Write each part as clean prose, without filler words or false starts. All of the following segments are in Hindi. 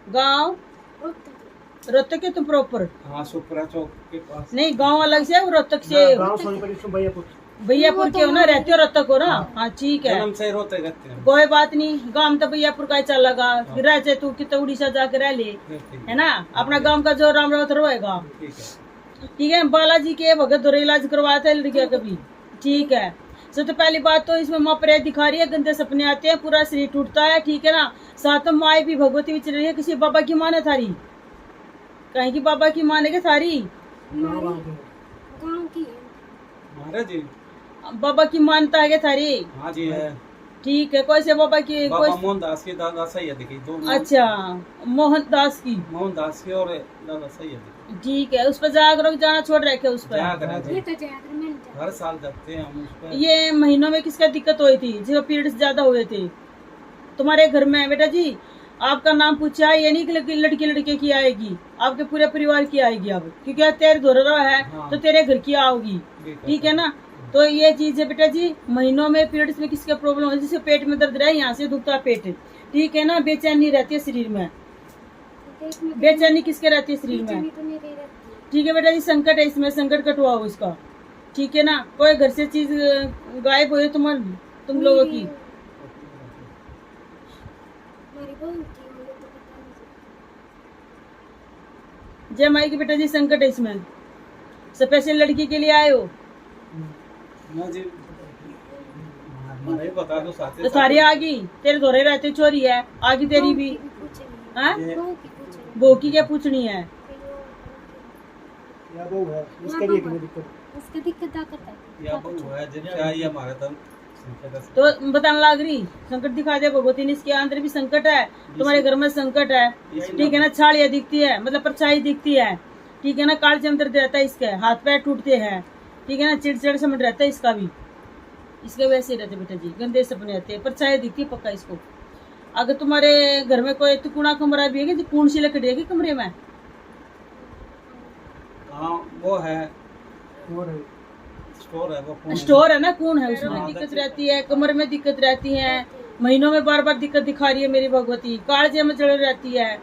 गांव रोहतक के तुम प्रॉपर? हाँ, सुपरा चौक के पास। नहीं, गांव अलग से है, वो रोहतक से। गांव सोनीपत से भैयापुर के हो ना, रहते हो रोहतक हो ना? हाँ ठीक है, जन्म से रोहतक रहते हैं। कोई बात नहीं। गांव तो भैयापुर का ही चल लगा, रह से तू कितना उड़ीसा जाके रह ले, है ना? अपना गांव का जो राम रावत रहेगा। ठीक है, बालाजी के भगत दौरे इलाज करवाया था लड़किया कभी? ठीक है। सबसे पहली बात तो इसमें माँ प्रेत दिखा रही है, गंदे सपने आते हैं, पूरा शरीर टूटता है। ठीक है ना? साथ में माँ भी भगवती भी चल रही है। किसी बाबा की माँ ने थारी? कहीं की बाबा की माँ ने क्या थारी? गाँव की महाराज जी, बाबा की मानता है क्या थारी? हाँ जी है। ठीक है, कोई से बाबा की? बाबा कोई? मोहनदास की, दादा सैयद की, दो। अच्छा, मोहनदास की। मोहनदास की और दादा सैयद की। ठीक है, उस पर जागरूक जाना छोड़ रखे उस पर? जी, ये तो जाकर मैंने हर साल जाते हैं हम उस पर। ये महीनों में किसका दिक्कत हुई थी, जो पीरियड्स ज्यादा हुए थे तुम्हारे घर में? बेटा जी, आपका नाम पूछा है, ये नहीं कि लड़की लड़के की आएगी, आपके पूरे परिवार की आएगी अब, क्योंकि तेरे धोरा है। हाँ। तो तेरे घर की आओगी। ठीक है ना? तो ये चीज है बेटा जी, महीनों में पीरियड्स में किसका प्रॉब्लम है? जिसके पेट में दर्द रहे, यहाँ से दुखता पेट। ठीक है ना? बेचैनी रहती है शरीर में। बेचैनी किसके रहती है शरीर में? तो नहीं रहती। ठीक है बेटा जी, संकट है इसमें, संकट कटवाओ इसका। ठीक है ना? कोई घर से चीज गायब हुई तुम लोगों की? हमारी बहू की मुझे तो पता नहीं। जय माई की बेटा जी, संकट है इसमें। स्पेशल लड़की के लिए आए हो? ना जी, हमारे बता दो साथ तो सारी आगी तेरे धोरे रहते चोरी है, आगी तेरी भी। हाँ? बहू की पूछ रही बो की क्या पूछनी है? या वो है इसके लिए कितनी दिक्कत? उसका दिक्कत ताकत है या बहू है, जब चाहिए हमारे तन संकट है। तो बताने लग रही, संकट दिखा दे भगवती ने। इसके अंदर भी संकट है, तुम्हारे घर में संकट है। ठीक है ना? छालियाँ दिखती है, मतलब परछाई दिखती है। ठीक है ना? काल चंद्र रहता है इसके, हाथ पैर टूटते हैं। ठीक है ना? चिड़चिड़ समझ रहता है इसका भी। इसके वैसे ही रहते बेटा जी, गंदे सपने रहते हैं, परछाई दिखती है पक्का इसको। अगर तुम्हारे घर में कोई तुकुना कमरा भी है, कौन सी लकड़ी है कमरे में? हाँ, वो है, और स्टोर है वो। स्टोर है ना? कौन है उसमें? दिक्कत रहती है, कमर में दिक्कत रहती है, महीनों में बार बार दिक्कत दिखा रही है मेरी भगवती। कालजे में चढ़ रहती है।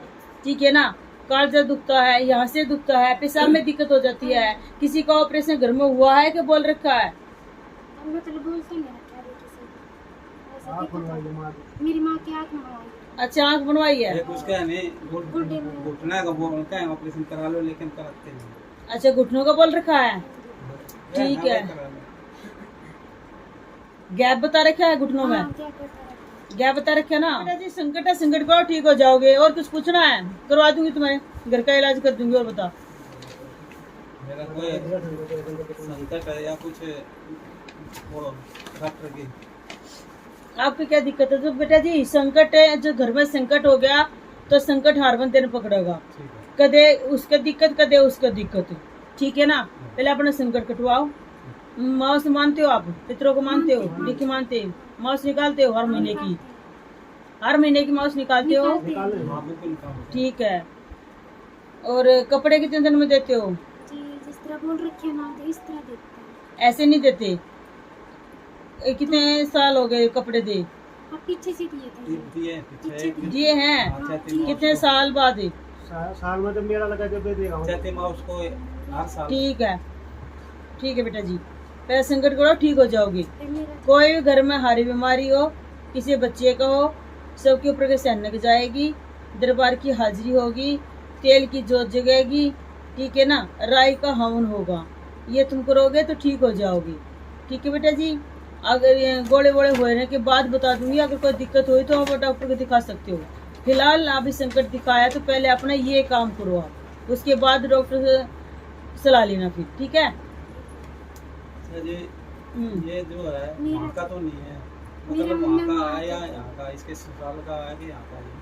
ठीक है ना? कालजा दुखता है, यहाँ से दुखता है, पेशाब में दिक्कत हो जाती है। किसी का ऑपरेशन घर में हुआ है कि बोल रखा है? मतलब बोल तो नहीं रखा बेटी से। आँख बनवाई है माँ की। मेरी माँ की आँख मंगवाई। अच्छा, आंख बनवाई है? एक उसका है नहीं, घुटना का वो उनका है, ऑपरेशन करा लो, लेकिन कराते नहीं। अच्छा, घुटनों का बोल रखा है? ठीक है। करा लो। गैप बता रखा है घुटनों में? हाँ, क्या करता है? गैप बता रखा है ना? बेटा जी, संकट है, संकट करो, ठीक हो जाओगे। और कुछ पूछना है? करवा दूंगी, तुम्हारे घर का इलाज कर दूंगी। और बता। मेरा कोई संकट है या कुछ वो डॉक्टर की? आपकी क्या दिक्कत है? तो बेटा जी, संकट है, जो घर में संकट हो गया तो संकट हारवन तेरे पकड़ेगा। ठीक है। कदे उसका दिक्कत, कदे उसका दिक्कत। ठीक है ना? पहले अपना संकट कटवाओ। माउस मानते हो आप? पितरों को मानते हो? निकी मानते हो? माउस निकालते हो हर महीने की? हर महीने की माउस निकालते हो? हाँ, बिल्कुल निकालो। ठीक है। और कपड़े कितने दिन में देते हो? जी, जिस तरह बोल रखी है ना, इस तरह देखते हैं। ऐसे नहीं देते। कितने साल हो गए कपड़े दे? आप पीछे से दिए थे। दिए पीछे दिए हैं? कितने साल बाद? साल में जब मेरा लगा जब दे देगा चाहते मैं उसको हर साल। ठीक है, ठीक है बेटा जी, पहले संकट करो, ठीक हो जाओगे। फिर मेरा कोई भी घर में हारी बीमारी हो, किसी बच्चे का हो, सबके ऊपर के सैनक जाएगी, दरबार की हाजिरी होगी, तेल की जोत जगेगी। ठीक है ना? राई का हवन होगा। ये तुम करोगे तो ठीक हो जाओगे। ठीक है बेटा जी? अगर ये गोले वोले होने के बाद बता दूंगी, अगर कोई दिक्कत हुई तो आप डॉक्टर को दिखा सकते हो। फिलहाल अभी संकट दिखाया तो पहले अपना ये काम करो आप, उसके बाद डॉक्टर से सलाह लेना फिर। ठीक है? अच्छा जी, ये जो है मेरा- वहाँ का तो नहीं है, मेरा मतलब वहाँ मुन्ना का है या यहाँ का, इसके ससुराल का है कि यहाँ का है?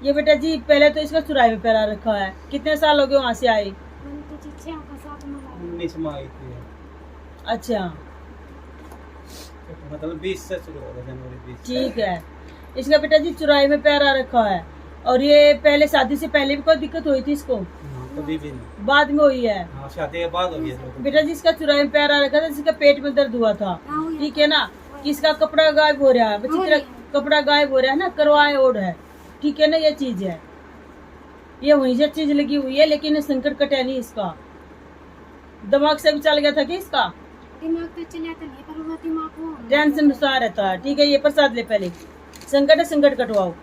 ये बेटा जी, पहले तो इसका चुराई में पैरा रखा है। कितने साल हो गए वहाँ से आए? मैंने तो चिट्ठियाँ का साथ मंगाया। 19 में आई थी, अच्छा, मतलब 20 से शुरू होगा, जनवरी 20। ठीक है। इसका बेटा जी चुराई में पैरा रखा है। और ये पहले शादी से पहले भी कोई दिक्कत हुई थी इसको? हाँ, कभी भी नहीं। बाद में हुई है? हाँ, शादी के बाद हो गया जो। बेटा जी, इसका चुराई में पैरा रखा था, जिसका पेट में दर्द हुआ था। हाँ, हुई है। ठीक है ना? किसका कपड़ा गायब हो रहा है, बच्ची तेरा कपड़ा गायब हो रहा है ना, करवाए ओढ़ है। ठीक है ना? ये चीज है। ये वहीं से चीज लगी हुई है, लेकिन संकट कटा नहीं इसका। दिमाग से भी चल गया था कि इसका दिमाग तो चला था नहीं, पर वो दिमाग वो टेंशन सा रहता है। ठीक है, ये प्रसाद ले पहले। संकट है, संकट कटवाओ।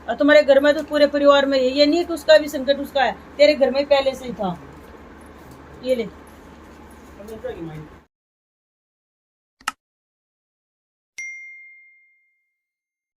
और तुम्हारे घर में तो पूरे परिवार में ये नहीं है कि उसका भी संकट उसका है, तेरे घर में पहले से ही था। ये ले। अब जाएगी माई।